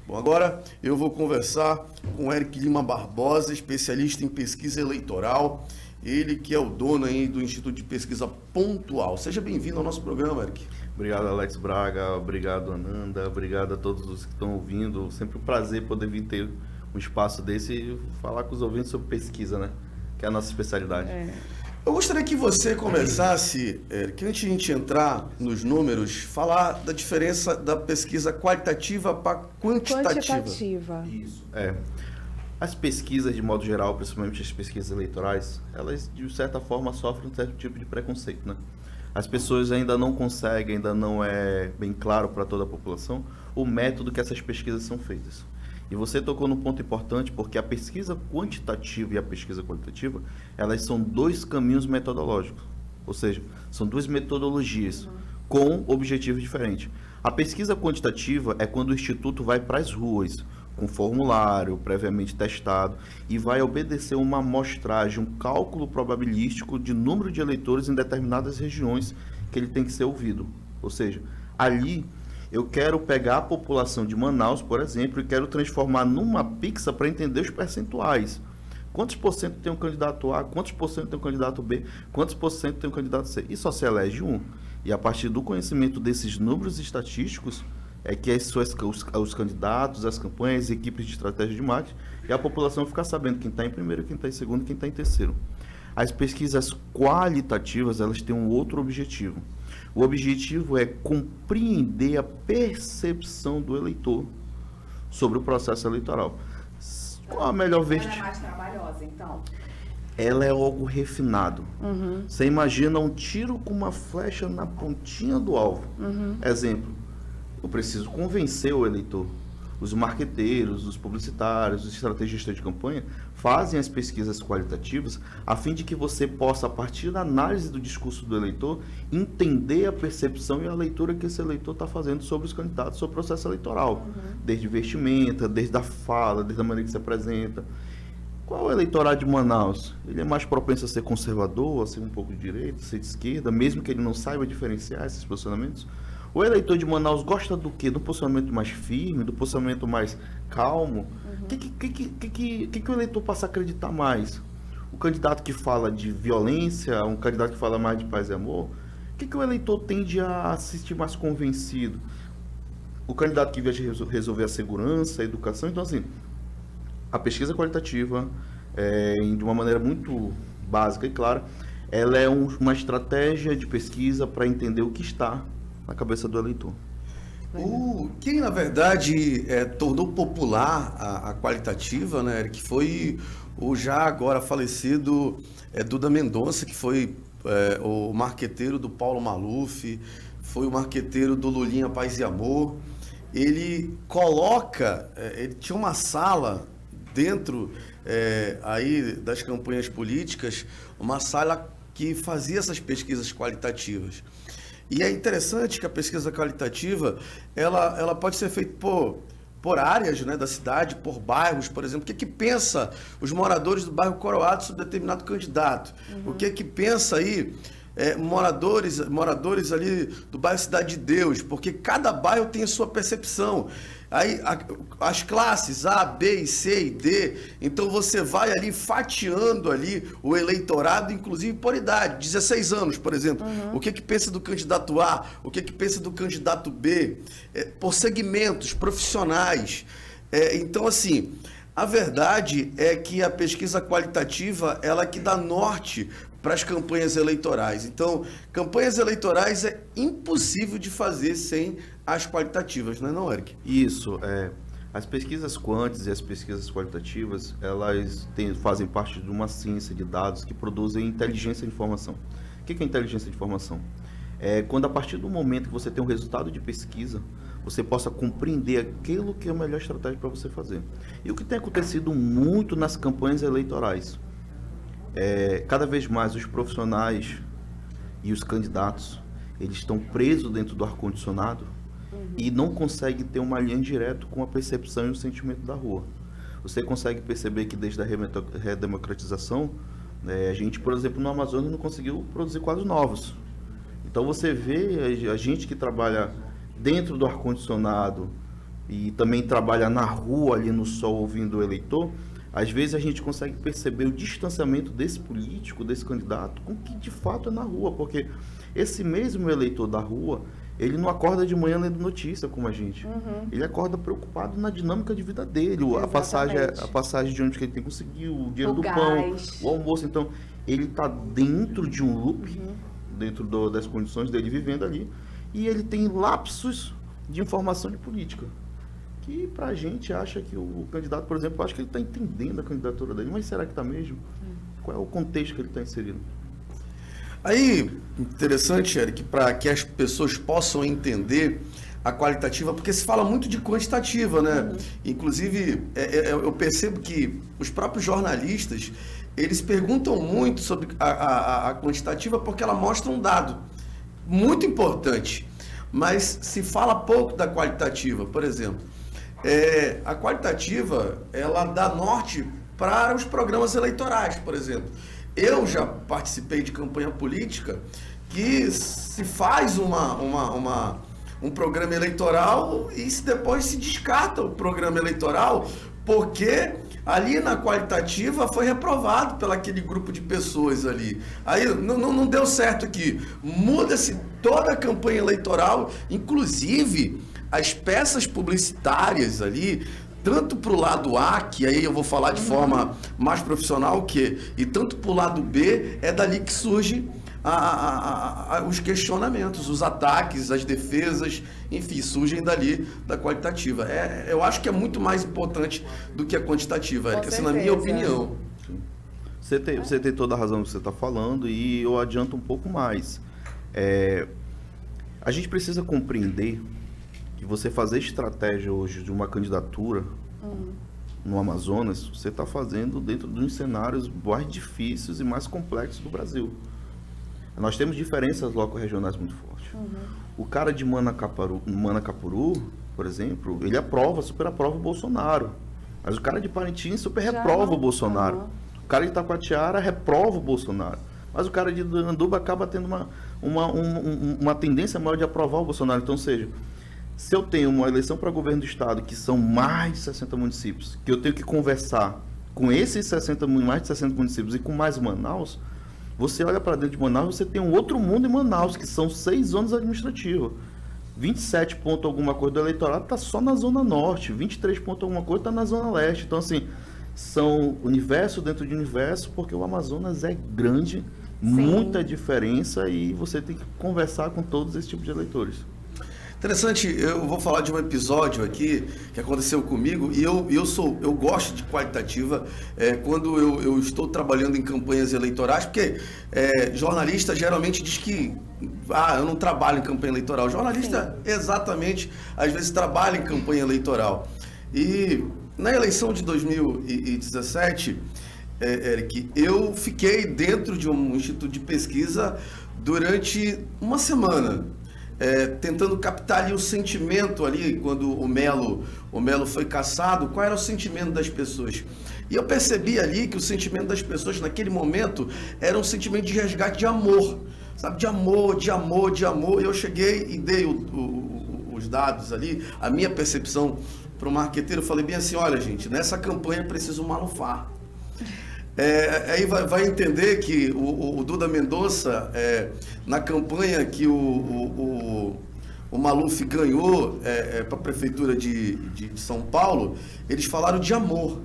Bom, agora eu vou conversar com Eric Lima Barbosa, especialista em pesquisa eleitoral. Ele que é o dono aí do Instituto de Pesquisa Pontual. Seja bem-vindo ao nosso programa, Eric. Obrigado, Alex Braga. Obrigado, Ananda. Obrigado a todos os que estão ouvindo. Sempre um prazer poder vir ter um espaço desse e falar com os ouvintes sobre pesquisa, né? Que é a nossa especialidade. Eu gostaria que você começasse, Eric, antes de a gente entrar nos números, falar da diferença da pesquisa qualitativa para quantitativa. Isso. As pesquisas, de modo geral, principalmente as pesquisas eleitorais, elas, de certa forma, sofrem um certo tipo de preconceito, né? As pessoas ainda não conseguem, ainda não é bem claro para toda a população o método que essas pesquisas são feitas. E você tocou num ponto importante, porque a pesquisa quantitativa e a pesquisa qualitativa, elas são dois caminhos metodológicos, ou seja, são duas metodologias com objetivos diferentes. A pesquisa quantitativa é quando o Instituto vai para as ruas, com formulário previamente testado, e vai obedecer uma amostragem, um cálculo probabilístico de número de eleitores em determinadas regiões que ele tem que ser ouvido. Ou seja, ali eu quero pegar a população de Manaus, por exemplo, e quero transformar numa pizza para entender os percentuais. Quantos por cento tem um candidato A, quantos por cento tem um candidato B, quantos por cento tem um candidato C. E só se elege um. E a partir do conhecimento desses números estatísticos, é que os candidatos, as campanhas, equipes de estratégia de marketing, e a população ficar sabendo quem está em primeiro, quem está em segundo e quem está em terceiro. As pesquisas qualitativas, elas têm um outro objetivo. O objetivo é compreender a percepção do eleitor sobre o processo eleitoral. Qual a melhor versão? Ela é mais trabalhosa, então? Ela é algo refinado. Você imagina um tiro com uma flecha na pontinha do alvo. Exemplo, eu preciso convencer o eleitor. Os marqueteiros, os publicitários, os estrategistas de campanha fazem as pesquisas qualitativas a fim de que você possa, a partir da análise do discurso do eleitor, entender a percepção e a leitura que esse eleitor está fazendo sobre os candidatos, sobre o processo eleitoral. Desde vestimenta, desde a fala, desde a maneira que se apresenta. Qual é o eleitorado de Manaus? Ele é mais propenso a ser conservador, a ser um pouco de direita, a ser de esquerda, mesmo que ele não saiba diferenciar esses posicionamentos? O eleitor de Manaus gosta do quê? Do posicionamento mais firme, do posicionamento mais calmo? O que o eleitor passa a acreditar mais? O candidato que fala de violência, um candidato que fala mais de paz e amor? O que o eleitor tende a se sentir mais convencido? O candidato que viaja resolver a segurança, a educação? Então, assim, a pesquisa qualitativa, de uma maneira muito básica e clara, ela é uma estratégia de pesquisa para entender o que está na cabeça do eleitor. Quem, na verdade, tornou popular a qualitativa, né, Eric, foi o já agora falecido Duda Mendonça, que foi o marqueteiro do Paulo Maluf, foi o marqueteiro do Lulinha Paz e Amor. Ele coloca, ele tinha uma sala dentro aí das campanhas políticas, uma sala que fazia essas pesquisas qualitativas. E é interessante que a pesquisa qualitativa, ela pode ser feita por áreas, né, da cidade, por bairros, por exemplo. O que pensa os moradores do bairro Coroado sobre determinado candidato? O que pensa aí moradores ali do bairro Cidade de Deus? Porque cada bairro tem a sua percepção. Aí as classes A, B, C e D, então você vai ali fatiando ali o eleitorado, inclusive por idade, 16 anos, por exemplo. O que pensa do candidato A, o que pensa do candidato B, por segmentos profissionais. Então, assim, a verdade é que a pesquisa qualitativa, ela que dá norte para as campanhas eleitorais. Então, campanhas eleitorais é impossível de fazer sem as qualitativas, não é não, Eric? Isso, as pesquisas quantis e as pesquisas qualitativas, elas fazem parte de uma ciência de dados que produzem inteligência de informação. O que é inteligência de informação? É quando, a partir do momento que você tem um resultado de pesquisa, você possa compreender aquilo que é a melhor estratégia para você fazer. E o que tem acontecido muito nas campanhas eleitorais? Cada vez mais os profissionais e os candidatos, eles estão presos dentro do ar-condicionado e não conseguem ter uma linha direta com a percepção e o sentimento da rua. Você consegue perceber que desde a redemocratização, a gente, por exemplo, no Amazonas não conseguiu produzir quadros novos. Então você vê a gente que trabalha dentro do ar-condicionado, e também trabalha na rua, ali no sol, ouvindo o eleitor, às vezes a gente consegue perceber o distanciamento desse político, desse candidato, com o que de fato é na rua, porque esse mesmo eleitor da rua, ele não acorda de manhã lendo notícia como a gente. Ele acorda preocupado na dinâmica de vida dele, a passagem de onde que ele tem que conseguir, o dinheiro do pão, o almoço. Então, ele está dentro de um loop, dentro das condições dele vivendo ali, e ele tem lapsos de informação de política. Que pra gente acha que o candidato, por exemplo, acho que ele está entendendo a candidatura dele, mas será que está mesmo? Qual é o contexto que ele está inserido? Aí, interessante, Eric, para que as pessoas possam entender a qualitativa, porque se fala muito de quantitativa, né? Inclusive, eu percebo que os próprios jornalistas, eles perguntam muito sobre a quantitativa porque ela mostra um dado muito importante, mas se fala pouco da qualitativa. Por exemplo, a qualitativa, ela dá norte para os programas eleitorais, por exemplo. Eu já participei de campanha política que se faz um programa eleitoral e depois se descarta o programa eleitoral porque ali na qualitativa foi reprovado pelo aquele grupo de pessoas ali. Aí não deu certo aqui. Muda-se toda a campanha eleitoral, inclusive as peças publicitárias ali, tanto para o lado A, que aí eu vou falar de forma mais profissional, e tanto para o lado B, é dali que surgem os questionamentos, os ataques, as defesas, enfim, surgem dali da qualitativa. Eu acho que é muito mais importante do que a quantitativa, Érica, assim, na minha opinião. Você tem toda a razão que você está falando, e eu adianto um pouco mais. A gente precisa compreender que você fazer estratégia hoje de uma candidatura no Amazonas, você está fazendo dentro de uns cenários mais difíceis e mais complexos do Brasil. Nós temos diferenças loco-regionais muito fortes. O cara de Manacapuru, por exemplo, ele super aprova o Bolsonaro. Mas o cara de Parintins super reprova o Bolsonaro. O cara de Itacoatiara reprova o Bolsonaro. Mas o cara de Anduba acaba tendo uma tendência maior de aprovar o Bolsonaro. Então, ou seja, se eu tenho uma eleição para governo do estado, que são mais de 60 municípios, que eu tenho que conversar com esses mais de 60 municípios e com mais Manaus, você olha para dentro de Manaus, você tem um outro mundo em Manaus, que são 6 zonas administrativas. 27 ponto alguma coisa do eleitorado está só na zona norte, 23 ponto alguma coisa está na zona leste. Então, assim, são universo dentro de universo, porque o Amazonas é grande, muita diferença, e você tem que conversar com todos esses tipos de eleitores. Interessante, eu vou falar de um episódio aqui que aconteceu comigo, e eu gosto de qualitativa quando eu estou trabalhando em campanhas eleitorais, porque jornalista geralmente diz que eu não trabalho em campanha eleitoral. Jornalista, exatamente, às vezes trabalha em campanha eleitoral. E na eleição de 2017, Eric, eu fiquei dentro de um instituto de pesquisa durante uma semana, tentando captar ali o sentimento ali, quando o Melo foi cassado, qual era o sentimento das pessoas. E eu percebi ali que o sentimento das pessoas naquele momento era um sentimento de resgate de amor, sabe? De amor. E eu cheguei e dei os dados ali, a minha percepção para o marqueteiro. Eu falei bem assim: olha, gente, nessa campanha precisa malufar. Aí vai entender que o Duda Mendonça, na campanha que o Maluf ganhou para a prefeitura de São Paulo, eles falaram de amor.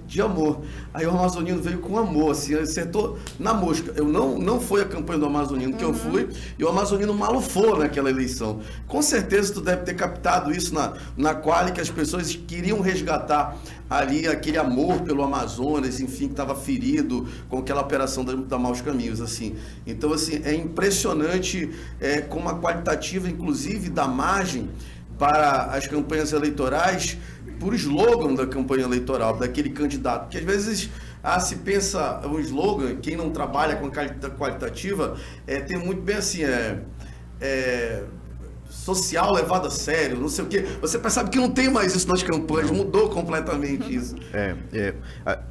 Aí o Amazonino veio com amor, assim, acertou na mosca. Não foi a campanha do Amazonino que eu fui, e o Amazonino malufou naquela eleição. Com certeza tu deve ter captado isso na quali, que as pessoas queriam resgatar ali aquele amor pelo Amazonas, enfim, que estava ferido com aquela operação da Maus Caminhos, assim. Então, assim, é impressionante como a qualitativa, inclusive, dá margem para as campanhas eleitorais, por slogan da campanha eleitoral, daquele candidato. Porque às vezes se pensa um slogan, quem não trabalha com a qualitativa, tem muito bem assim, social levado a sério, não sei o quê. Você percebe que não tem mais isso nas campanhas, mudou completamente isso.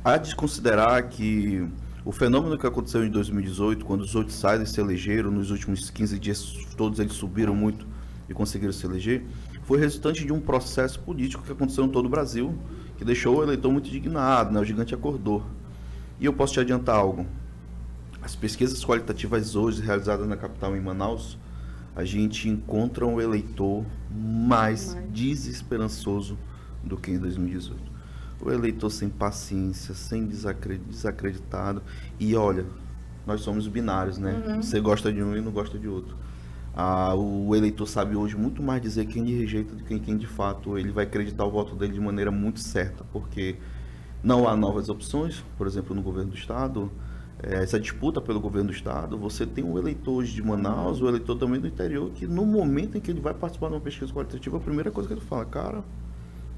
Há de considerar que o fenômeno que aconteceu em 2018, quando os outsiders se elegeram, nos últimos 15 dias todos eles subiram muito e conseguiram se eleger, foi resultante de um processo político que aconteceu em todo o Brasil, que deixou o eleitor muito indignado, né? O gigante acordou. E eu posso te adiantar algo. As pesquisas qualitativas hoje realizadas na capital, em Manaus, a gente encontra um eleitor mais desesperançoso do que em 2018. O eleitor sem paciência, sem desacreditado. E olha, nós somos binários, né? Você gosta de um e não gosta de outro. O eleitor sabe hoje muito mais dizer quem ele rejeita do que quem de fato ele vai acreditar o voto dele de maneira muito certa, porque não há novas opções, por exemplo, no governo do estado, essa disputa pelo governo do estado, você tem um eleitor hoje de Manaus, o eleitor também do interior, que no momento em que ele vai participar de uma pesquisa qualitativa, a primeira coisa que ele fala, cara,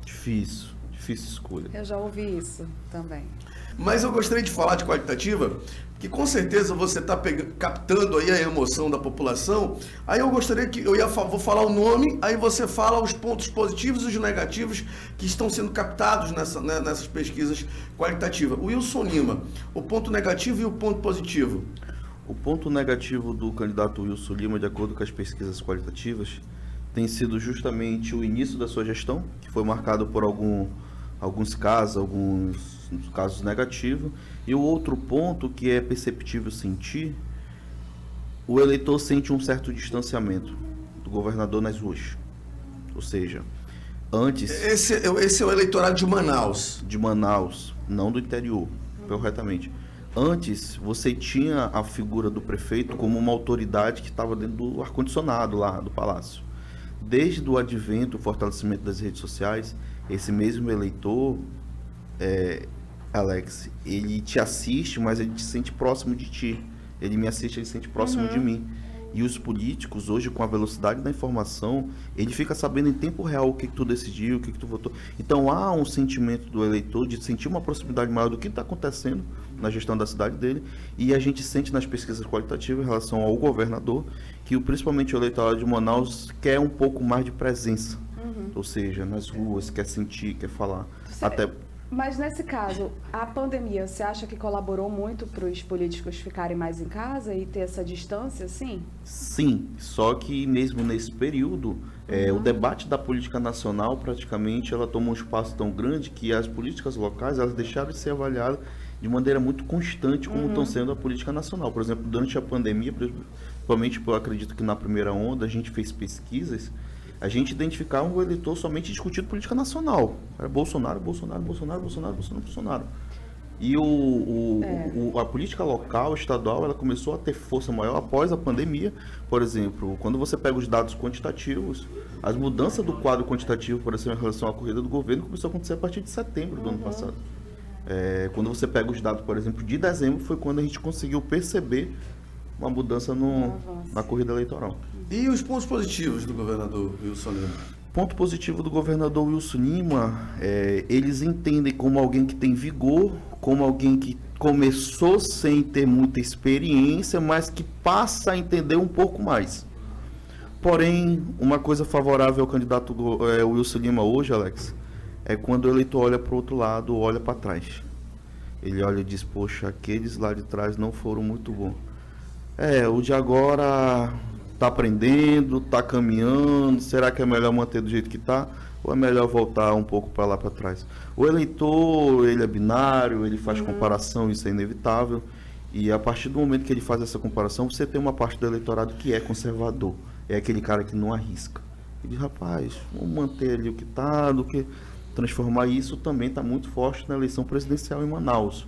difícil escolha. Eu já ouvi isso também. Mas eu gostaria de falar de qualitativa, que com certeza você está captando aí a emoção da população. Aí eu gostaria que vou falar o nome, aí você fala os pontos positivos e os negativos que estão sendo captados nessas pesquisas qualitativas. O Wilson Lima, o ponto negativo e o ponto positivo. O ponto negativo do candidato Wilson Lima, de acordo com as pesquisas qualitativas, tem sido justamente o início da sua gestão, que foi marcado por alguns casos negativos. E o outro ponto que é perceptível sentir, o eleitor sente um certo distanciamento do governador nas ruas. Ou seja, antes... Esse é o eleitorado de Manaus. De Manaus, não do interior, corretamente. Antes, você tinha a figura do prefeito como uma autoridade que estava dentro do ar-condicionado lá do palácio. Desde o advento, o fortalecimento das redes sociais, esse mesmo eleitor, Alex, ele te assiste, mas ele te sente próximo de ti. Ele me assiste, ele se sente próximo de mim. E os políticos, hoje, com a velocidade da informação, ele fica sabendo em tempo real o que tu decidiu, o que tu votou. Então, há um sentimento do eleitor de sentir uma proximidade maior do que está acontecendo na gestão da cidade dele. E a gente sente nas pesquisas qualitativas em relação ao governador, que principalmente o eleitorado de Manaus quer um pouco mais de presença. Ou seja, nas ruas, quer sentir, quer falar. Mas nesse caso, a pandemia, você acha que colaborou muito para os políticos ficarem mais em casa e ter essa distância, sim? Sim, só que mesmo nesse período, o debate da política nacional, praticamente, ela tomou um espaço tão grande que as políticas locais, elas deixaram de ser avaliadas de maneira muito constante como estão sendo a política nacional. Por exemplo, durante a pandemia, principalmente, eu acredito que na primeira onda, a gente fez pesquisas, a gente identificava um eleitor somente discutindo política nacional. Era Bolsonaro. E a política local, estadual, ela começou a ter força maior após a pandemia. Por exemplo, quando você pega os dados quantitativos, as mudanças do quadro quantitativo, por exemplo, em relação à corrida do governo, começou a acontecer a partir de setembro do ano passado. Quando você pega os dados, por exemplo, de dezembro, foi quando a gente conseguiu perceber uma mudança na corrida eleitoral. E os pontos positivos do governador Wilson Lima? Ponto positivo do governador Wilson Lima, eles entendem como alguém que tem vigor, como alguém que começou sem ter muita experiência, mas que passa a entender um pouco mais. Porém, uma coisa favorável ao candidato Wilson Lima hoje, Alex, é quando o eleitor olha para o outro lado, olha para trás. Ele olha e diz, poxa, aqueles lá de trás não foram muito bons. O de agora está aprendendo, está caminhando, será que é melhor manter do jeito que está? Ou é melhor voltar um pouco para lá para trás? O eleitor, ele é binário, ele faz comparação, isso é inevitável. E a partir do momento que ele faz essa comparação, você tem uma parte do eleitorado que é conservador. É aquele cara que não arrisca. Ele diz, rapaz, vamos manter ali o que está, do que transformar isso também está muito forte na eleição presidencial em Manaus.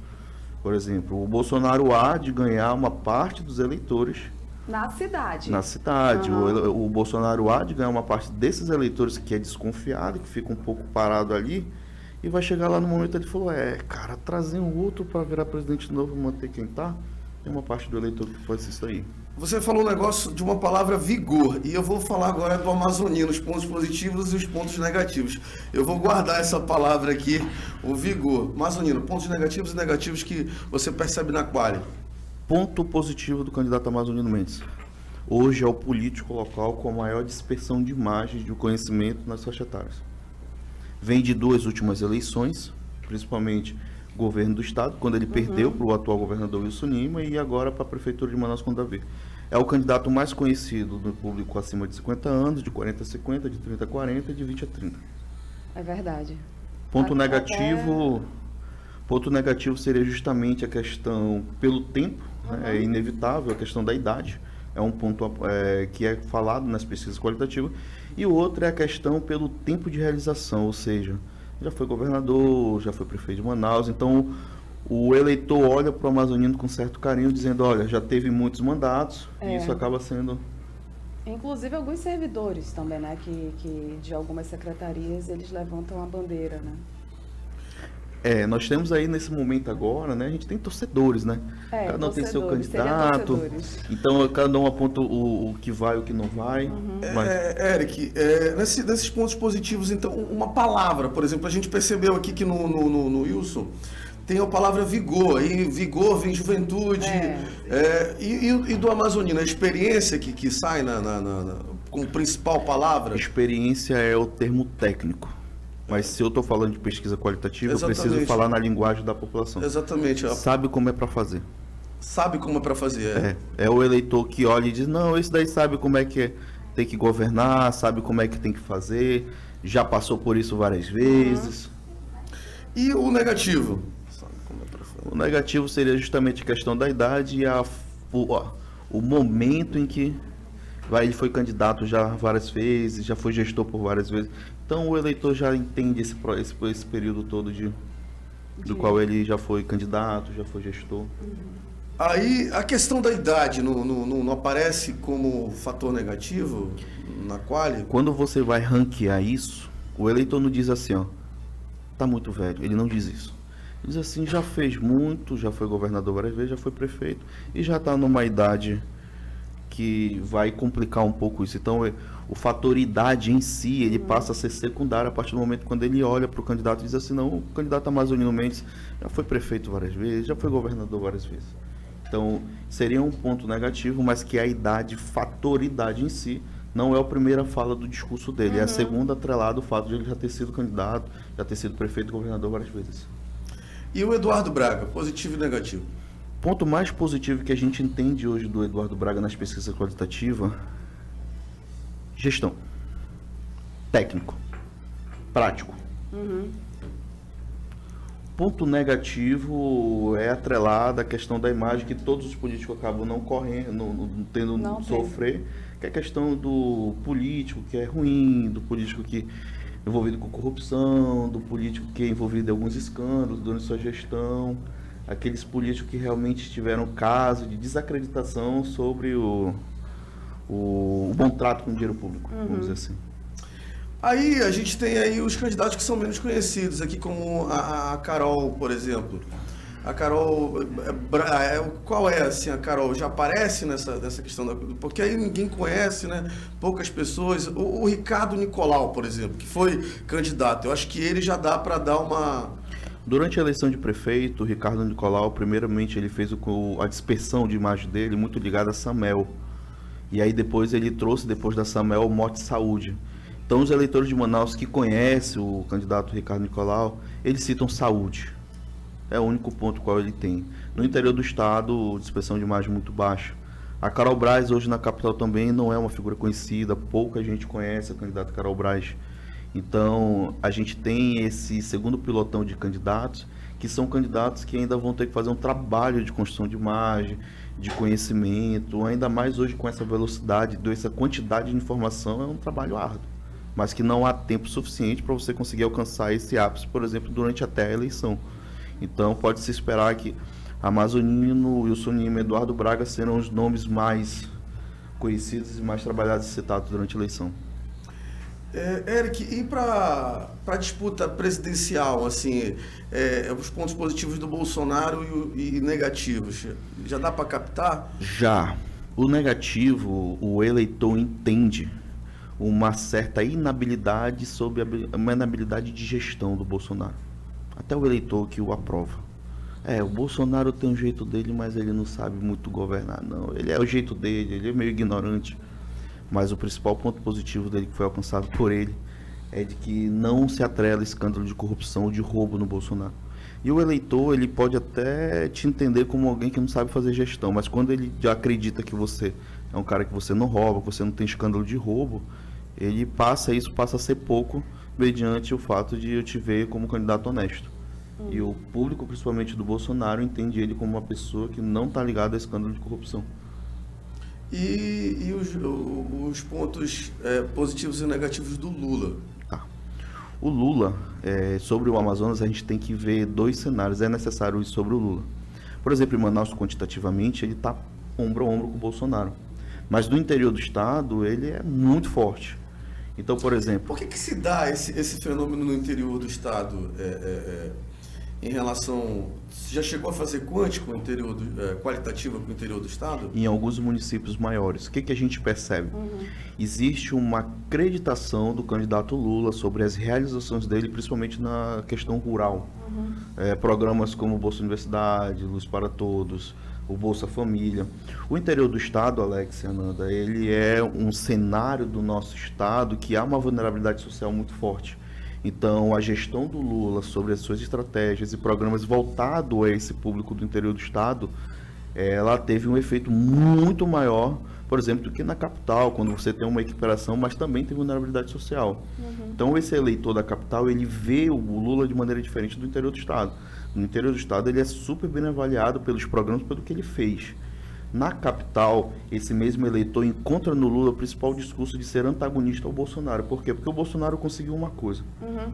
Por exemplo, o Bolsonaro há de ganhar uma parte dos eleitores na cidade. Na cidade. O Bolsonaro há de ganhar uma parte desses eleitores que é desconfiado, que fica um pouco parado ali, e vai chegar lá no momento ele falou, cara, trazer um outro para virar presidente novo e manter quem tá, tem uma parte do eleitor que faz isso aí. Você falou um negócio de uma palavra vigor, e eu vou falar agora do amazonino, os pontos positivos e os pontos negativos. Eu vou guardar essa palavra aqui, o vigor. Amazonino, pontos negativos e negativos que você percebe na quali. Ponto positivo do candidato Amazonino Mendes. Hoje é o político local com a maior dispersão de imagens de conhecimento nas faixas etárias. Vem de 2 últimas eleições, principalmente governo do estado, quando ele perdeu para o atual governador Wilson Lima, e agora para a prefeitura de Manaus com Davi. é o candidato mais conhecido do público acima de 50 anos, de 40 a 50, de 30 a 40 e de 20 a 30. É verdade. Ponto negativo seria justamente a questão pelo tempo, né? É inevitável, a questão da idade. É um ponto que é falado nas pesquisas qualitativas. E o outro é a questão pelo tempo de realização, ou seja, já foi governador, já foi prefeito de Manaus, então o eleitor olha para o amazonino com certo carinho, dizendo, olha, já teve muitos mandatos, e isso acaba sendo... Inclusive alguns servidores também, né, que de algumas secretarias, eles levantam a bandeira, né? Nós temos aí nesse momento agora, né? A gente tem torcedores, né? Cada um tem seu candidato. Então, cada um aponta o que vai e o que não vai. Eric, nesses pontos positivos, então, uma palavra, por exemplo, a gente percebeu aqui que no Wilson tem a palavra vigor, e vigor vem juventude, e do amazonino, a experiência que sai como principal palavra? Experiência é o termo técnico. Mas se eu estou falando de pesquisa qualitativa, Exatamente. Eu preciso falar na linguagem da população. Exatamente. Sabe como é para fazer. Sabe como é para fazer. É o eleitor que olha e diz, não, esse daí sabe como é que tem que governar, sabe como é que tem que fazer, já passou por isso várias vezes. E o negativo? Sabe como é para fazer. O negativo seria justamente a questão da idade e o momento em que ele foi candidato já várias vezes, já foi gestor por várias vezes. Então o eleitor já entende esse período todo do qual ele já foi candidato, já foi gestor. Aí a questão da idade não aparece como fator negativo na quali? Quando você vai ranquear isso, o eleitor não diz assim, ó, tá muito velho, ele não diz isso. Ele diz assim, já fez muito, já foi governador várias vezes, já foi prefeito e já está numa idade que vai complicar um pouco isso. Então, o fator idade em si, ele passa a ser secundário a partir do momento quando ele olha para o candidato e diz assim, não, o candidato Amazonino Mendes já foi prefeito várias vezes, já foi governador várias vezes. Então, seria um ponto negativo, mas que a idade, fator idade em si, não é a primeira fala do discurso dele, é a segunda atrelada o fato de ele já ter sido candidato, já ter sido prefeito e governador várias vezes. E o Eduardo Braga, positivo e negativo? Ponto mais positivo que a gente entende hoje do Eduardo Braga nas pesquisas qualitativas, gestão, técnico, prático. Ponto negativo é atrelado à questão da imagem que todos os políticos acabam não tendo sofrer, que é a questão do político que é ruim, do político que é envolvido com corrupção, do político que é envolvido em alguns escândalos durante sua gestão. Aqueles políticos que realmente tiveram caso de desacreditação sobre o bom trato com o dinheiro público, vamos dizer assim. Aí a gente tem aí os candidatos que são menos conhecidos, aqui como a Carol, por exemplo. A Carol, qual é assim a Carol? Já aparece nessa questão porque aí ninguém conhece, né? Poucas pessoas. O Ricardo Nicolau, por exemplo, que foi candidato, eu acho que ele já dá para dar uma... Durante a eleição de prefeito, o Ricardo Nicolau, primeiramente, ele fez a dispersão de imagem dele muito ligada a Samel. E aí depois ele trouxe, depois da Samel, o mote saúde. Então os eleitores de Manaus que conhecem o candidato Ricardo Nicolau, eles citam saúde. É o único ponto qual ele tem. No interior do estado, dispersão de imagem muito baixa. A Carol Braz, hoje na capital também, não é uma figura conhecida, pouca gente conhece a candidata Carol Braz. Então, a gente tem esse segundo pilotão de candidatos, que são candidatos que ainda vão ter que fazer um trabalho de construção de imagem, de conhecimento, ainda mais hoje com essa velocidade, essa quantidade de informação, é um trabalho árduo, mas que não há tempo suficiente para você conseguir alcançar esse ápice, por exemplo, durante até a eleição. Então, pode-se esperar que Amazonino, Wilson Lima e Eduardo Braga serão os nomes mais conhecidos e mais trabalhados e citados durante a eleição. Eric, e para a disputa presidencial, assim, os pontos positivos do Bolsonaro e negativos, já dá para captar? Já. O negativo, o eleitor entende uma certa inabilidade uma inabilidade de gestão do Bolsonaro. Até o eleitor que o aprova. O Bolsonaro tem um jeito dele, mas ele não sabe muito governar, não. Ele é o jeito dele, ele é meio ignorante. Mas o principal ponto positivo dele que foi alcançado por ele é de que não se atrela escândalo de corrupção ou de roubo no Bolsonaro. E o eleitor, ele pode até te entender como alguém que não sabe fazer gestão, mas quando ele já acredita que você é um cara que você não rouba, que você não tem escândalo de roubo, ele passa a ser pouco mediante o fato de eu te ver como candidato honesto. E o público, principalmente do Bolsonaro, entende ele como uma pessoa que não está ligada a escândalo de corrupção. E os pontos positivos e negativos do Lula? Tá. O Lula, sobre o Amazonas, a gente tem que ver dois cenários. É necessário ir sobre o Lula. Por exemplo, em Manaus, quantitativamente, ele está ombro a ombro com o Bolsonaro. Mas no interior do estado, ele é muito forte. Então, por exemplo... Por que se dá esse fenômeno no interior do estado? Em relação... Você já chegou a fazer quântico no interior qualitativa com o interior do estado? Em alguns municípios maiores. O que a gente percebe? Existe uma acreditação do candidato Lula sobre as realizações dele, principalmente na questão rural. Programas como Bolsa Universidade, Luz para Todos, o Bolsa Família. O interior do estado, Alex e Ananda, ele é um cenário do nosso estado que há uma vulnerabilidade social muito forte. Então, a gestão do Lula sobre as suas estratégias e programas voltados a esse público do interior do estado, ela teve um efeito muito maior, por exemplo, do que na capital, quando você tem uma equiparação, mas também tem vulnerabilidade social. Então, esse eleitor da capital, ele vê o Lula de maneira diferente do interior do estado. No interior do estado, ele é super bem avaliado pelos programas, pelo que ele fez. Na capital, esse mesmo eleitor encontra no Lula o principal discurso de ser antagonista ao Bolsonaro. Por quê? Porque o Bolsonaro conseguiu uma coisa.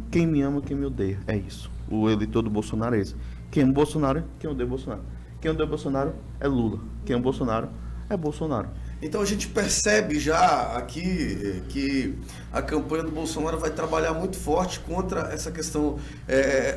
Quem me ama, quem me odeia. É isso. O eleitor do Bolsonaro é esse. Quem ama o Bolsonaro, quem odeia o Bolsonaro. Quem odeia o Bolsonaro é Lula. Quem ama o Bolsonaro é Bolsonaro. Então a gente percebe já aqui que a campanha do Bolsonaro vai trabalhar muito forte contra essa questão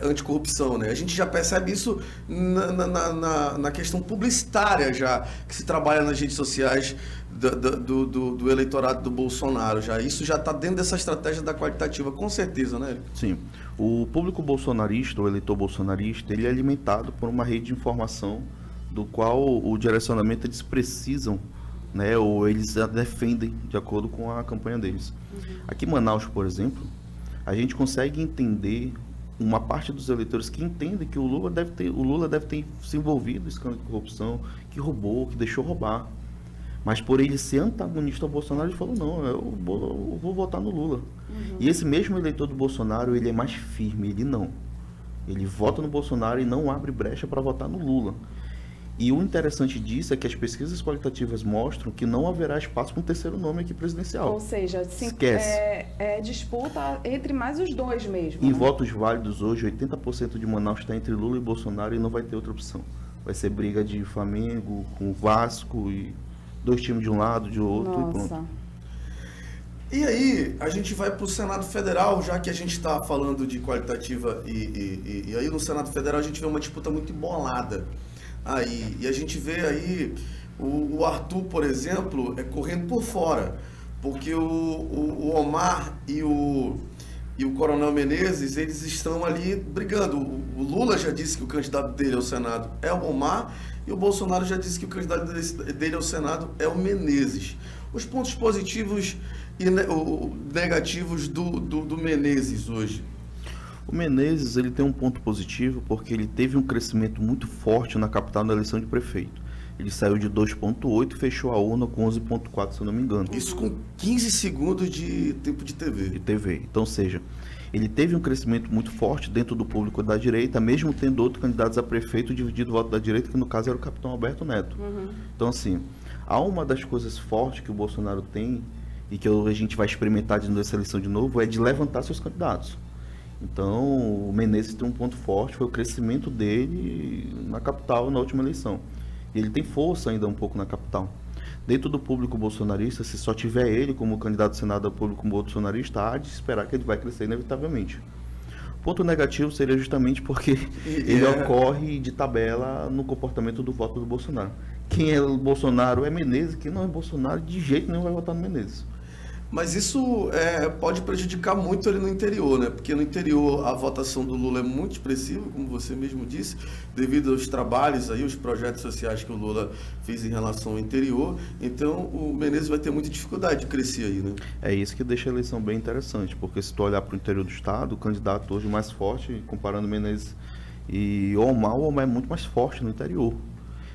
anticorrupção, né? A gente já percebe isso na questão publicitária já, que se trabalha nas redes sociais do eleitorado do Bolsonaro. Isso já está dentro dessa estratégia da qualitativa, com certeza, né? Sim. O público bolsonarista, o eleitor bolsonarista, ele é alimentado por uma rede de informação do qual o direcionamento eles precisam, né, ou eles defendem de acordo com a campanha deles. Aqui em Manaus, por exemplo, a gente consegue entender uma parte dos eleitores que entendem que o Lula deve ter se envolvido em escândalo de corrupção, que roubou, que deixou roubar. Mas por ele ser antagonista ao Bolsonaro, ele falou, não, eu vou votar no Lula. E esse mesmo eleitor do Bolsonaro, ele é mais firme, ele não. Ele vota no Bolsonaro e não abre brecha para votar no Lula. E o interessante disso é que as pesquisas qualitativas mostram que não haverá espaço para um terceiro nome aqui presidencial. Ou seja, esquece. É disputa entre mais os dois mesmo. Em votos válidos hoje, 80% de Manaus está entre Lula e Bolsonaro e não vai ter outra opção. Vai ser briga de Flamengo com o Vasco e 2 times de um lado, de outro. Nossa. E pronto. E aí, a gente vai para o Senado Federal, já que a gente está falando de qualitativa e aí no Senado Federal a gente vê uma disputa muito embolada. E a gente vê aí o Arthur, por exemplo, correndo por fora, porque o Omar e o Coronel Menezes, eles estão ali brigando. O Lula já disse que o candidato dele ao Senado é o Omar e o Bolsonaro já disse que o candidato dele ao Senado é o Menezes. Os pontos positivos e negativos do Menezes hoje. O Menezes, ele tem um ponto positivo porque ele teve um crescimento muito forte na capital na eleição de prefeito. Ele saiu de 2,8 e fechou a urna com 11,4, se eu não me engano. Isso com 15 segundos de tempo de TV. De TV. Então, ou seja, ele teve um crescimento muito forte dentro do público da direita, mesmo tendo outros candidatos a prefeito dividido o voto da direita, que no caso era o capitão Alberto Neto. Então, assim, há uma das coisas fortes que o Bolsonaro tem e que a gente vai experimentar nessa eleição de novo, é de levantar seus candidatos. Então, o Menezes tem um ponto forte, foi o crescimento dele na capital na última eleição. E ele tem força ainda um pouco na capital. Dentro do público bolsonarista, se só tiver ele como candidato ao Senado ao público bolsonarista, há de esperar que ele vai crescer inevitavelmente. O ponto negativo seria justamente porque ele ocorre de tabela no comportamento do voto do Bolsonaro. Quem é o Bolsonaro é Menezes, quem não é Bolsonaro de jeito nenhum vai votar no Menezes. Mas isso pode prejudicar muito ele no interior, né? Porque no interior a votação do Lula é muito expressiva, como você mesmo disse, devido aos trabalhos aí, os projetos sociais que o Lula fez em relação ao interior. Então o Menezes vai ter muita dificuldade de crescer aí, né? É isso que deixa a eleição bem interessante, porque se tu olhar para o interior do estado, o candidato hoje mais forte, comparando Menezes e o Omar é muito mais forte no interior.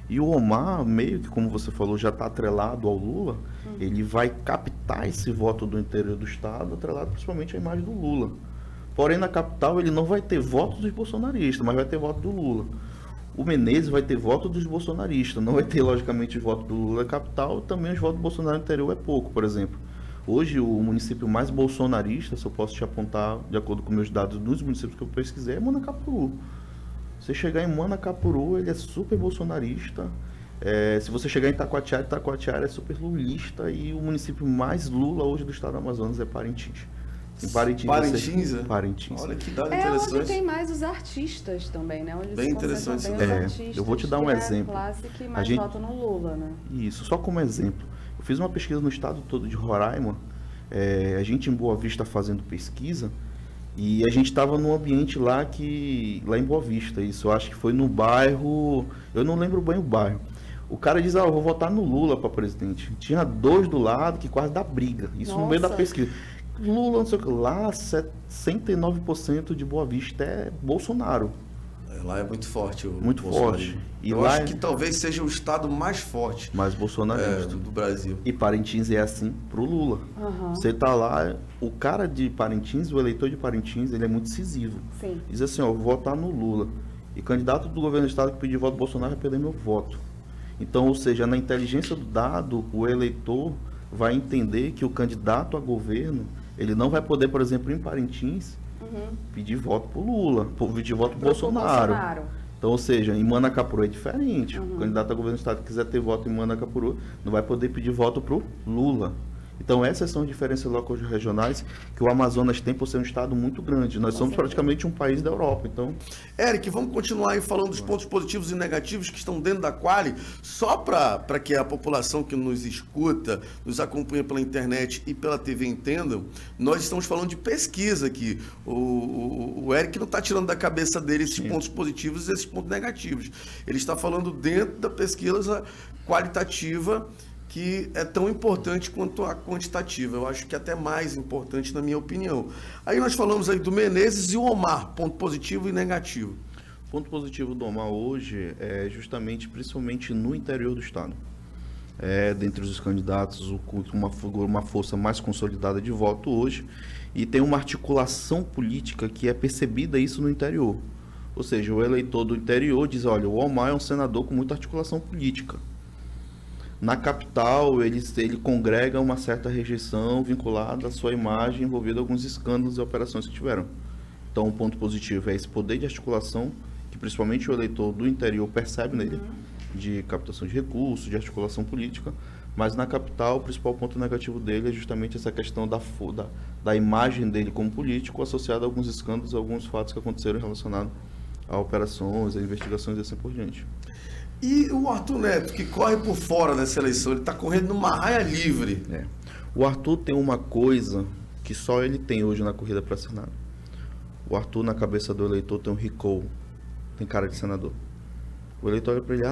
E o Omar, meio que, como você falou, já está atrelado ao Lula, ele vai captar esse voto do interior do estado, atrelado principalmente à imagem do Lula. Porém, na capital, ele não vai ter voto dos bolsonaristas, mas vai ter voto do Lula. O Menezes vai ter voto dos bolsonaristas, não vai ter, logicamente, voto do Lula na capital, também os votos do Bolsonaro no interior é pouco, por exemplo. Hoje, o município mais bolsonarista, se eu posso te apontar, de acordo com meus dados dos municípios que eu pesquisei, é Manacapuru. Você chegar em Manacapuru, ele é super bolsonarista. Se você chegar em Itacoatiara é super lulista. E o município mais Lula hoje do estado do Amazonas é Parintins. Em Parintins? Parintins. Olha que dado É interessante. onde tem mais os artistas também, né? Onde Bem se interessante. concentram bem os artistas, eu vou te dar um que exemplo. É a classe que mais A gente- vota no Lula, né? Isso, só como exemplo. Eu fiz uma pesquisa no estado todo de Roraima. A gente em Boa Vista fazendo pesquisa. E a gente estava num ambiente lá em Boa Vista. Isso eu acho que foi no bairro. Eu não lembro bem o bairro. O cara diz, eu vou votar no Lula para presidente. Tinha dois do lado que quase dá briga. Isso no meio da Nossa. pesquisa. Lula, não sei o que. Lá, 69% de Boa Vista é Bolsonaro. Lá é muito forte o Muito bolsonarismo. forte. E Eu lá acho é- que talvez seja o estado mais forte Mais bolsonarista. do Brasil. E Parintins é assim pro Lula. Aham. Você tá lá, o cara de Parintins, o eleitor de Parintins, ele é muito decisivo. Sim. Diz assim, eu vou votar no Lula. E candidato do governo do estado que pedir voto do Bolsonaro vai perder meu voto. Então, ou seja, na inteligência do dado, o eleitor vai entender que o candidato a governo, ele não vai poder, por exemplo, em Parintins, pedir voto pro Lula, pedir voto pro Bolsonaro. Então, ou seja, em Manacapuru é diferente. O candidato a governo do estado que quiser ter voto em Manacapuru não vai poder pedir voto pro Lula. Então, essas são as diferenças locais regionais que o Amazonas tem por ser um estado muito grande. Nós somos praticamente um país da Europa. Então, Eric, vamos continuar aí falando dos pontos positivos e negativos que estão dentro da Quali, só para que a população que nos escuta, nos acompanha pela internet e pela TV entendam. Nós estamos falando de pesquisa aqui. O Eric não está tirando da cabeça dele esses pontos positivos e esses pontos negativos. Ele está falando dentro da pesquisa qualitativa, que é tão importante quanto a quantitativa. Eu acho que até mais importante, na minha opinião. Aí nós falamos aí do Menezes e o Omar, ponto positivo e negativo. o ponto positivo do Omar hoje é justamente, principalmente no interior do estado. Dentre os candidatos, uma força mais consolidada de voto hoje, e tem uma articulação política que é percebida isso no interior. Ou seja, o eleitor do interior diz, olha, o Omar é um senador com muita articulação política. Na capital, ele congrega uma certa rejeição vinculada à sua imagem, envolvida em alguns escândalos e operações que tiveram. Então, um ponto positivo é esse poder de articulação, que principalmente o eleitor do interior percebe nele, de captação de recursos, de articulação política, mas na capital, o principal ponto negativo dele é justamente essa questão da imagem dele como político, associada a alguns escândalos, a alguns fatos que aconteceram relacionados a operações, a investigações e assim por diante. E o Arthur Neto, que corre por fora dessa eleição, ele está correndo numa raia livre. O Arthur tem uma coisa que só ele tem hoje na corrida para Senado. O Arthur, na cabeça do eleitor, tem um recall, tem cara de senador. O eleitor olha para ele,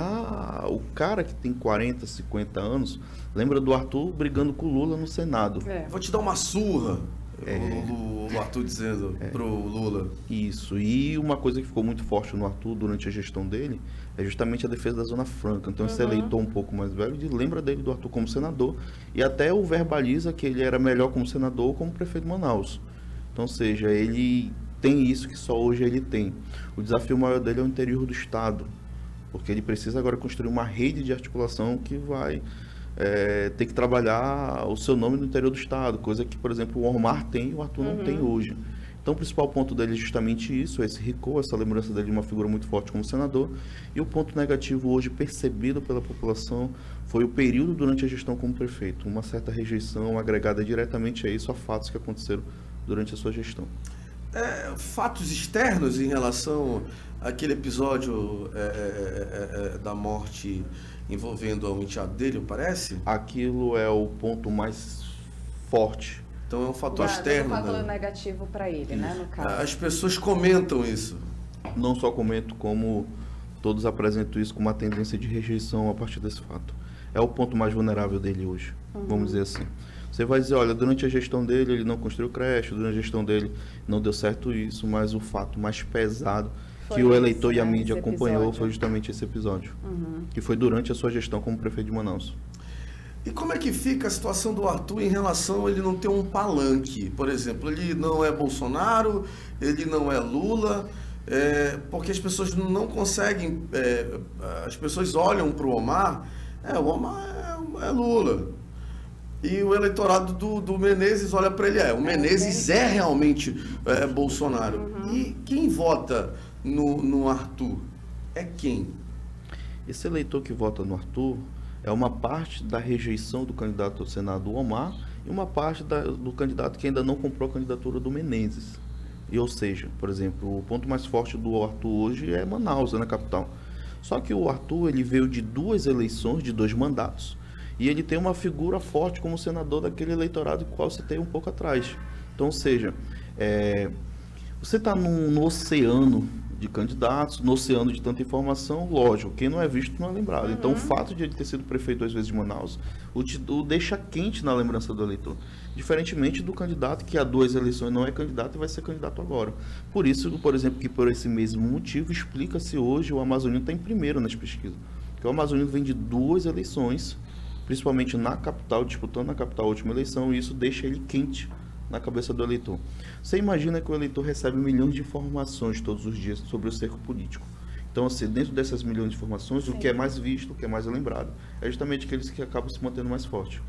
o cara que tem 40, 50 anos, lembra do Arthur brigando com o Lula no Senado. Vou te dar uma surra, o Arthur dizendo pro Lula. Isso, e uma coisa que ficou muito forte no Arthur durante a gestão dele é justamente a defesa da Zona Franca. Então esse eleitor um pouco mais velho lembra dele do Arthur como senador e até o verbaliza que ele era melhor como senador ou como prefeito de Manaus. Então, ou seja, ele tem isso que só hoje ele tem. O desafio maior dele é o interior do estado, porque ele precisa agora construir uma rede de articulação que vai ter que trabalhar o seu nome no interior do estado, coisa que, por exemplo, o Omar tem e o Arthur não tem hoje. Então, o principal ponto dele é justamente isso, esse recall, essa lembrança dele de uma figura muito forte como senador. E o ponto negativo hoje percebido pela população foi o período durante a gestão como prefeito. Uma certa rejeição agregada diretamente a isso, a fatos que aconteceram durante a sua gestão. Fatos externos em relação àquele episódio da morte envolvendo o enteado dele, parece? Aquilo é o ponto mais forte. Então é um fator externo. Um fator negativo para ele, né, no caso. As pessoas comentam isso. Não só comento, como todos apresentam isso com uma tendência de rejeição a partir desse fato. É o ponto mais vulnerável dele hoje, vamos dizer assim. Você vai dizer, olha, durante a gestão dele ele não construiu creche, durante a gestão dele não deu certo isso, mas o fato mais pesado que o eleitor e a né, mídia esse acompanhou episódio. foi justamente esse episódio, que foi durante a sua gestão como prefeito de Manaus. E como é que fica a situação do Arthur em relação a ele não ter um palanque? Por exemplo, ele não é Bolsonaro, ele não é Lula, porque as pessoas não conseguem, as pessoas olham para o Omar, o Omar é Lula. E o eleitorado do Menezes olha para ele, o Menezes é realmente Bolsonaro. E quem vota no Arthur é quem? Esse eleitor que vota no Arthur é uma parte da rejeição do candidato ao Senado, Omar, e uma parte do candidato que ainda não comprou a candidatura do Menezes. Ou seja, por exemplo, o ponto mais forte do Arthur hoje é Manaus, na capital. Só que o Arthur ele veio de 2 eleições, de 2 mandatos, e ele tem uma figura forte como senador daquele eleitorado que qual você tem um pouco atrás. Então, ou seja, você está no oceano de candidatos, no oceano de tanta informação, lógico, quem não é visto não é lembrado. Então, o fato de ele ter sido prefeito 2 vezes de Manaus o deixa quente na lembrança do eleitor. Diferentemente do candidato que há 2 eleições não é candidato e vai ser candidato agora. Por isso, por exemplo, que por esse mesmo motivo, explica-se hoje o Amazonino está em primeiro nas pesquisas. Porque o Amazonino vem de 2 eleições, principalmente na capital, disputando na capital a última eleição, e isso deixa ele quente na cabeça do eleitor. Você imagina que o eleitor recebe milhões de informações todos os dias sobre o cerco político. Então, assim, dentro dessas milhões de informações, o que é mais visto, o que é mais lembrado, é justamente aqueles que acabam se mantendo mais forte.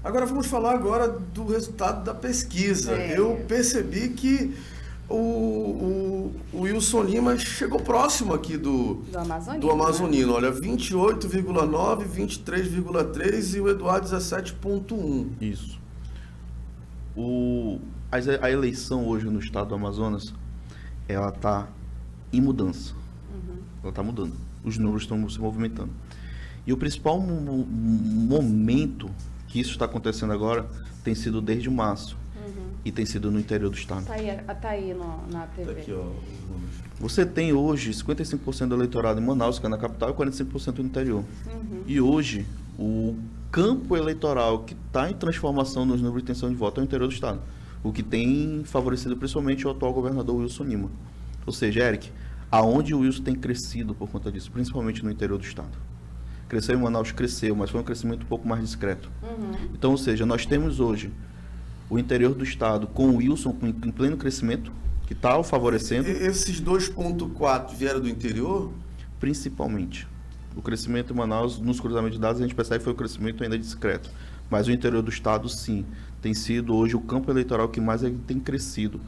Agora vamos falar agora do resultado da pesquisa. Eu percebi que o Wilson Lima chegou próximo aqui do Amazonino. Né? Olha, 28,9, 23,3 e o Eduardo 17,1. Isso. A eleição hoje no estado do Amazonas, ela está em mudança. Ela está mudando. Os números estão se movimentando. E o principal momento que isso está acontecendo agora tem sido desde março. E tem sido no interior do estado. Tá aí na TV. Tá aqui, ó. Você tem hoje 55% do eleitorado em Manaus, que é na capital, e 45% no interior. E hoje, o campo eleitoral que está em transformação nos números de intenção de voto é o interior do estado. O que tem favorecido principalmente o atual governador Wilson Lima. Ou seja, Eric, aonde o Wilson tem crescido por conta disso, principalmente no interior do estado. Cresceu em Manaus, cresceu, mas foi um crescimento um pouco mais discreto. Então, ou seja, nós temos hoje o interior do estado com o Wilson em pleno crescimento, que está o favorecendo. Esses 2,4 vieram do interior? Principalmente. O crescimento em Manaus, nos cruzamentos de dados, a gente percebe que foi um crescimento ainda discreto. Mas o interior do estado, sim, tem sido hoje o campo eleitoral que mais tem crescido.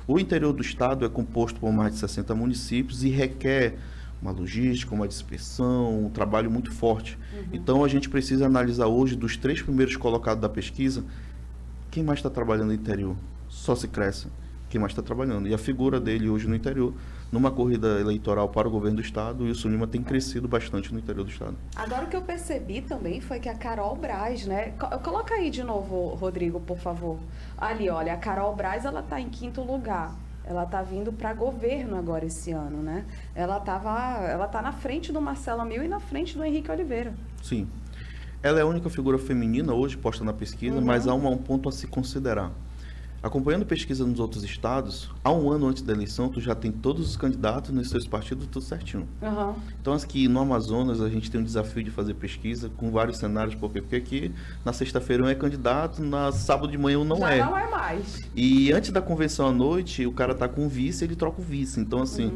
O interior do estado é composto por mais de 60 municípios e requer uma logística, uma dispersão, um trabalho muito forte. Então, a gente precisa analisar hoje, dos 3 primeiros colocados da pesquisa, quem mais está trabalhando no interior? Só se cresce quem mais está trabalhando. E a figura dele hoje no interior, numa corrida eleitoral para o governo do estado, o Wilson Lima tem crescido bastante no interior do estado. Agora, o que eu percebi também foi que a Carol Braz, né? Coloca aí de novo, Rodrigo, por favor. Ali, olha, a Carol Braz, ela está em 5º lugar. Ela está vindo para governo agora esse ano, né? Ela tá na frente do Marcelo Amil e na frente do Henrique Oliveira. Sim. Ela é a única figura feminina hoje posta na pesquisa, mas há um ponto a se considerar. Acompanhando pesquisa nos outros estados, há um ano antes da eleição, tu já tem todos os candidatos nos seus partidos, tudo certinho. Então, aqui no Amazonas, a gente tem um desafio de fazer pesquisa com vários cenários, porque aqui na sexta-feira um é candidato, na sábado de manhã um não é. Não é mais. E antes da convenção à noite, o cara tá com o vice, ele troca o vice. Então, assim,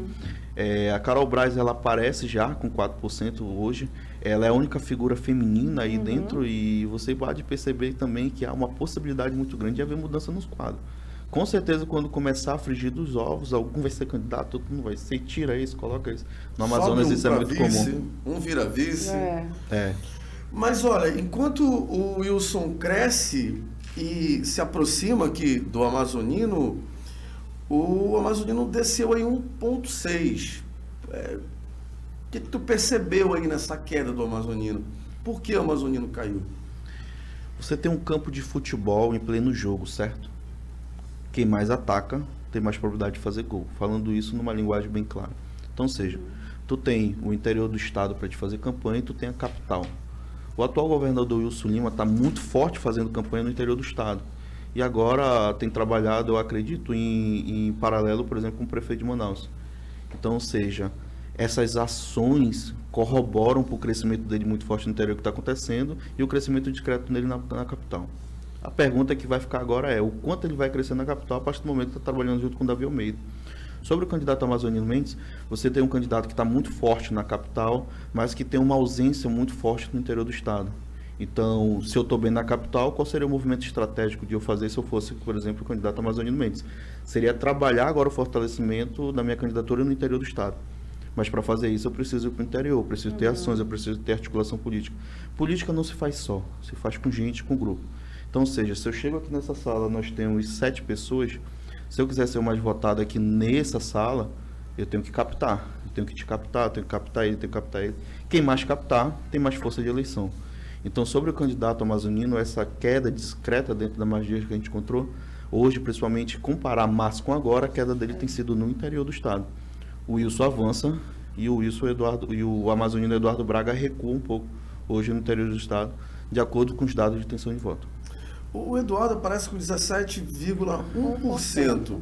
a Carol Braz, ela aparece já com 4% hoje. Ela é a única figura feminina aí dentro e você pode perceber também que há uma possibilidade muito grande de haver mudança nos quadros. Com certeza, quando começar a frigir dos ovos, algum vai ser candidato, outro não vai ser. Tira isso, coloca isso. No Amazonas isso é muito comum. Um vira vice. É. Mas olha, enquanto o Wilson cresce e se aproxima aqui do Amazonino, o Amazonino desceu aí 1,6. O que tu percebeu aí nessa queda do Amazonino? Por que o Amazonino caiu? Você tem um campo de futebol em pleno jogo, certo? Quem mais ataca tem mais probabilidade de fazer gol. Falando isso numa linguagem bem clara. Então, ou seja, tu tem o interior do estado para te fazer campanha e tu tem a capital. O atual governador Wilson Lima está muito forte fazendo campanha no interior do estado. E agora tem trabalhado, eu acredito, em paralelo, por exemplo, com o prefeito de Manaus. Então, ou seja, essas ações corroboram para o crescimento dele muito forte no interior que está acontecendo e o crescimento discreto dele na capital. A pergunta que vai ficar agora é o quanto ele vai crescer na capital a partir do momento que está trabalhando junto com o Davi Almeida. Sobre o candidato Amazonino Mendes, você tem um candidato que está muito forte na capital, mas que tem uma ausência muito forte no interior do estado. Então, se eu estou bem na capital, qual seria o movimento estratégico de eu fazer se eu fosse, por exemplo, o candidato Amazonino Mendes? Seria trabalhar agora o fortalecimento da minha candidatura no interior do estado. Mas para fazer isso eu preciso ir para o interior, eu preciso ter ações, eu preciso ter articulação política. Política não se faz só, se faz com gente, com grupo. Então, ou seja, se eu chego aqui nessa sala, nós temos 7 pessoas, se eu quiser ser o mais votado aqui nessa sala, eu tenho que captar. Eu tenho que te captar, eu tenho que captar ele, eu tenho que captar ele. Quem mais captar, tem mais força de eleição. Então, sobre o candidato amazonino, essa queda discreta dentro da magia que a gente encontrou, hoje, principalmente, comparar março com agora, a queda dele tem sido no interior do estado. O Wilson avança e o amazonino Eduardo Braga recua um pouco hoje no interior do estado, de acordo com os dados de intenção de voto. O Eduardo aparece com 17,1%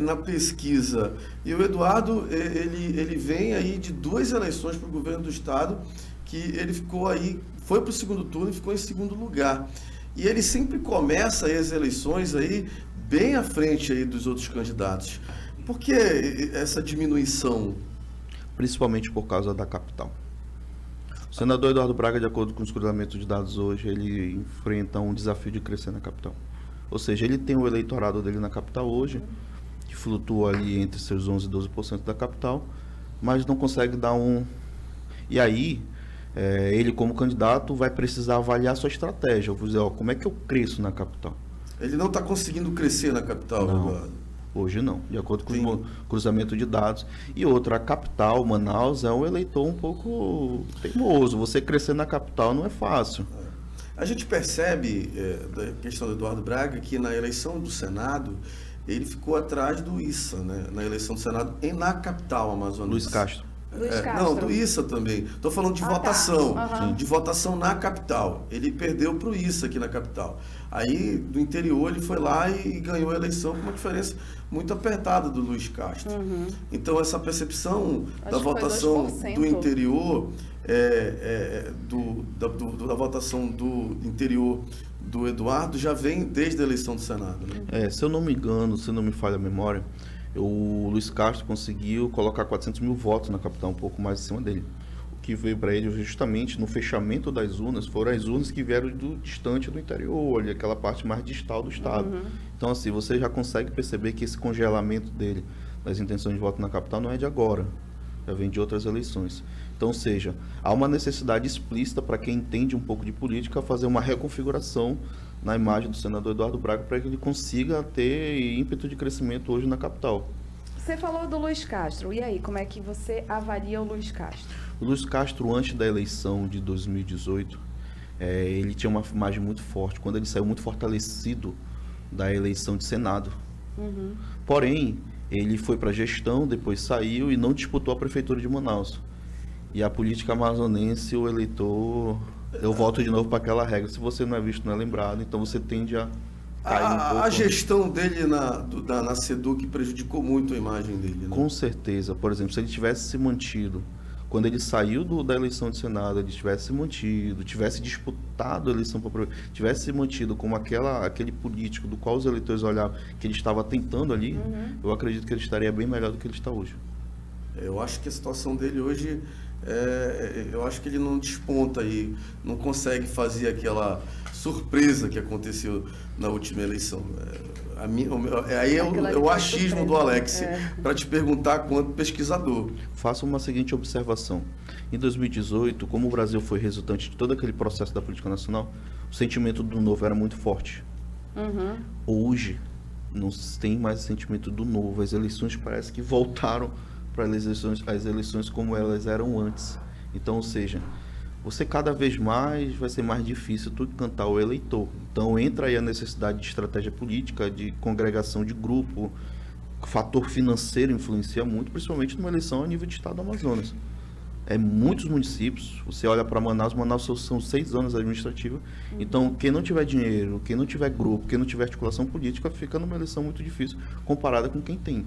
na pesquisa. E o Eduardo, ele vem aí de 2 eleições para o governo do estado, que ele ficou aí, foi para o segundo turno e ficou em segundo lugar. E ele sempre começa aí as eleições aí bem à frente aí dos outros candidatos. Por que essa diminuição? Principalmente por causa da capital. O senador Eduardo Braga, de acordo com os cruzamentos de dados hoje, ele enfrenta um desafio de crescer na capital. Ou seja, ele tem o eleitorado dele na capital hoje, que flutua ali entre seus 11% e 12% da capital, mas não consegue dar um... E aí, ele como candidato vai precisar avaliar sua estratégia. Eu vou dizer, como é que eu cresço na capital? Ele não está conseguindo crescer na capital, não. Eduardo. Hoje não, de acordo com o cruzamento de dados. E outra, a capital, Manaus, é um eleitor um pouco teimoso. Você crescer na capital não é fácil. A gente percebe, da questão do Eduardo Braga, que na eleição do Senado, ele ficou atrás do Issa, né? Na eleição do Senado, na capital amazonense. Luiz Castro. Não, do Issa também. Estou falando de votação, de votação na capital. Ele perdeu para o Issa aqui na capital. Aí, do interior, ele foi lá e ganhou a eleição com uma diferença muito apertada do Luiz Castro. Então, essa percepção da votação do interior, da votação do interior do Eduardo, já vem desde a eleição do Senado. Né? Se eu não me engano, se não me falha a memória, o Luiz Castro conseguiu colocar 400 mil votos na capital, um pouco mais acima dele. O que veio para ele justamente no fechamento das urnas foram as urnas que vieram distante do interior, ali, aquela parte mais distal do estado. Então, assim, você já consegue perceber que esse congelamento dele, das intenções de voto na capital, não é de agora, já vem de outras eleições. Então, ou seja, há uma necessidade explícita para quem entende um pouco de política fazer uma reconfiguração na imagem do senador Eduardo Braga para que ele consiga ter ímpeto de crescimento hoje na capital. Você falou do Luiz Castro, e aí, como é que você avalia o Luiz Castro? O Luiz Castro, antes da eleição de 2018, ele tinha uma imagem muito forte, quando ele saiu muito fortalecido da eleição de Senado. Porém, ele foi para a gestão, depois saiu e não disputou a prefeitura de Manaus. E a política amazonense, o eleitor... Eu volto de novo para aquela regra. Se você não é visto, não é lembrado. Então você tende a cair um pouco. A gestão dele na SEDUC prejudicou muito a imagem dele, né? Com certeza. Por exemplo, se ele tivesse se mantido, quando ele saiu da eleição de Senado, ele tivesse se mantido, tivesse disputado a eleição para tivesse se mantido como aquele político do qual os eleitores olhavam que ele estava tentando ali, eu acredito que ele estaria bem melhor do que ele está hoje. Eu acho que a situação dele hoje... eu acho que ele não desponta aí, não consegue fazer aquela surpresa que aconteceu na última eleição. Aí é o achismo do Alex, para te perguntar quanto pesquisador. Faça uma seguinte observação. Em 2018, como o Brasil foi resultante de todo aquele processo da política nacional, o sentimento do novo era muito forte. Hoje, não tem mais sentimento do novo. As eleições parece que voltaram para as eleições como elas eram antes. Então, ou seja, você cada vez mais vai ser mais difícil tu cantar o eleitor. Então entra aí a necessidade de estratégia política, de congregação de grupo. O fator financeiro influencia muito, principalmente numa eleição a nível de estado do Amazonas. Muitos municípios, você olha para Manaus são 6 zonas administrativas. Então, quem não tiver dinheiro, quem não tiver grupo, quem não tiver articulação política, fica numa eleição muito difícil comparada com quem tem.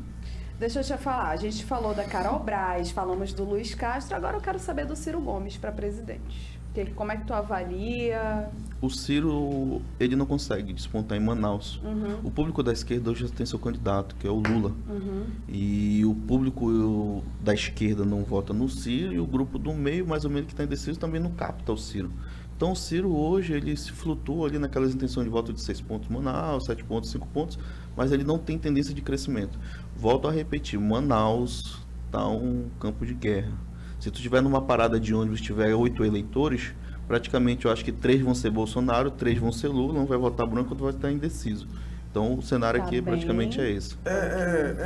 Deixa eu te falar, a gente falou da Carol Braz, falamos do Luiz Castro, agora eu quero saber do Ciro Gomes para presidente. Como é que tu avalia? O Ciro, ele não consegue despontar em Manaus. O público da esquerda hoje já tem seu candidato, que é o Lula. E o público da esquerda não vota no Ciro, e o grupo do meio, mais ou menos, que está indeciso, também não capta o Ciro. Então o Ciro hoje, ele se flutua ali naquelas intenções de voto de 6 pontos Manaus, 7 pontos, 5 pontos, mas ele não tem tendência de crescimento. Volto a repetir, Manaus está um campo de guerra. Se tu estiver numa parada de ônibus, tiver 8 eleitores, praticamente eu acho que 3 vão ser Bolsonaro, 3 vão ser Lula, um vai votar branco, outro vai estar indeciso. Então o cenário aqui praticamente é esse.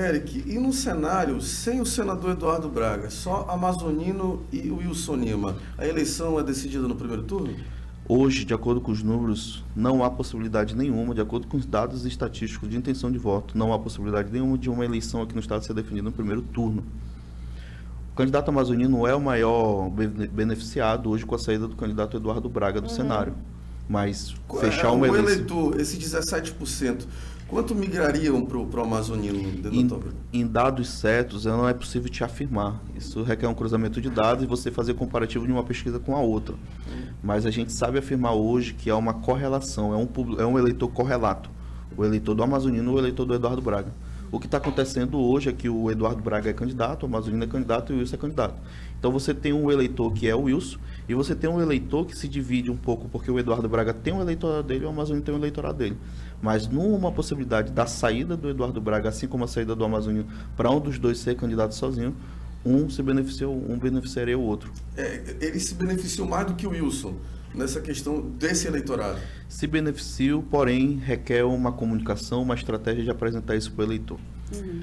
Eric, e no cenário, sem o senador Eduardo Braga, só Amazonino e Wilson Lima, a eleição é decidida no primeiro turno? Hoje, de acordo com os números, não há possibilidade nenhuma, de acordo com os dados estatísticos de intenção de voto, não há possibilidade nenhuma de uma eleição aqui no estado ser definida no primeiro turno. O candidato amazonino é o maior beneficiado hoje com a saída do candidato Eduardo Braga do cenário. Mas fechar uma eleição... O eleitor, esse 17%, quanto migrariam para o amazonino? Em dados certos, não é possível te afirmar. Isso requer um cruzamento de dados e você fazer comparativo de uma pesquisa com a outra. Mas a gente sabe afirmar hoje que há uma correlação, é um eleitor correlato. O eleitor do amazonino e o eleitor do Eduardo Braga. O que está acontecendo hoje é que o Eduardo Braga é candidato, o Amazonino é candidato e o Wilson é candidato. Então você tem um eleitor que é o Wilson e você tem um eleitor que se divide um pouco, porque o Eduardo Braga tem um eleitorado dele e o Amazonino tem um eleitorado dele. Mas numa possibilidade da saída do Eduardo Braga, assim como a saída do Amazonino, para um dos dois ser candidato sozinho, um beneficiaria o outro. Ele se beneficiou mais do que o Wilson nessa questão desse eleitorado? Se beneficia, porém, requer uma comunicação, uma estratégia de apresentar isso para o eleitor.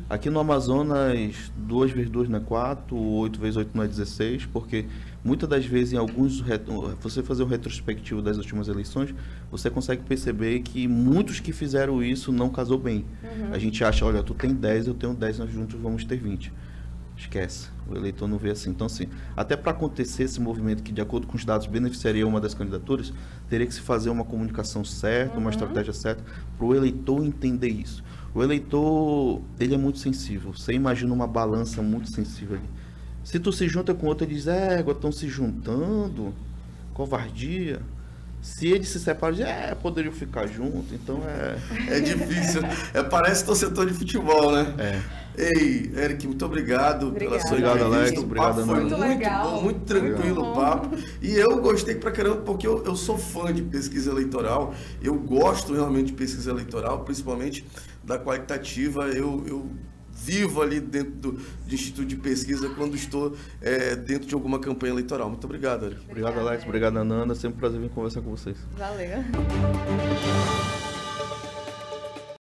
Aqui no Amazonas, 2 × 2 não é 4, 8 × 8 não é 16, porque muitas das vezes, em alguns, você fazer um retrospectivo das últimas eleições, você consegue perceber que muitos que fizeram isso não casou bem. A gente acha, olha, tu tem 10, eu tenho 10, nós juntos vamos ter 20. Esquece, o eleitor não vê assim. Então, assim, até para acontecer esse movimento que, de acordo com os dados, beneficiaria uma das candidaturas, teria que se fazer uma comunicação certa, uma estratégia certa, para o eleitor entender isso. O eleitor, ele é muito sensível. Você imagina uma balança muito sensível ali. Se tu se junta com outro, ele diz, estão se juntando, covardia. Se eles se separam, poderiam ficar juntos, então É difícil, parece torcedor de futebol, né? Ei, Eric, muito obrigado pela sua entrevista. Obrigado, Alex. Obrigado, Ana. Foi muito legal. Bom, muito tranquilo o papo. E eu gostei pra caramba, porque eu sou fã de pesquisa eleitoral. Eu gosto realmente de pesquisa eleitoral, principalmente da qualitativa. Eu vivo ali dentro do Instituto de Pesquisa quando estou dentro de alguma campanha eleitoral. Muito obrigado, Eric. Obrigado, Alex. Obrigado, Nanda. Sempre um prazer vir conversar com vocês. Valeu.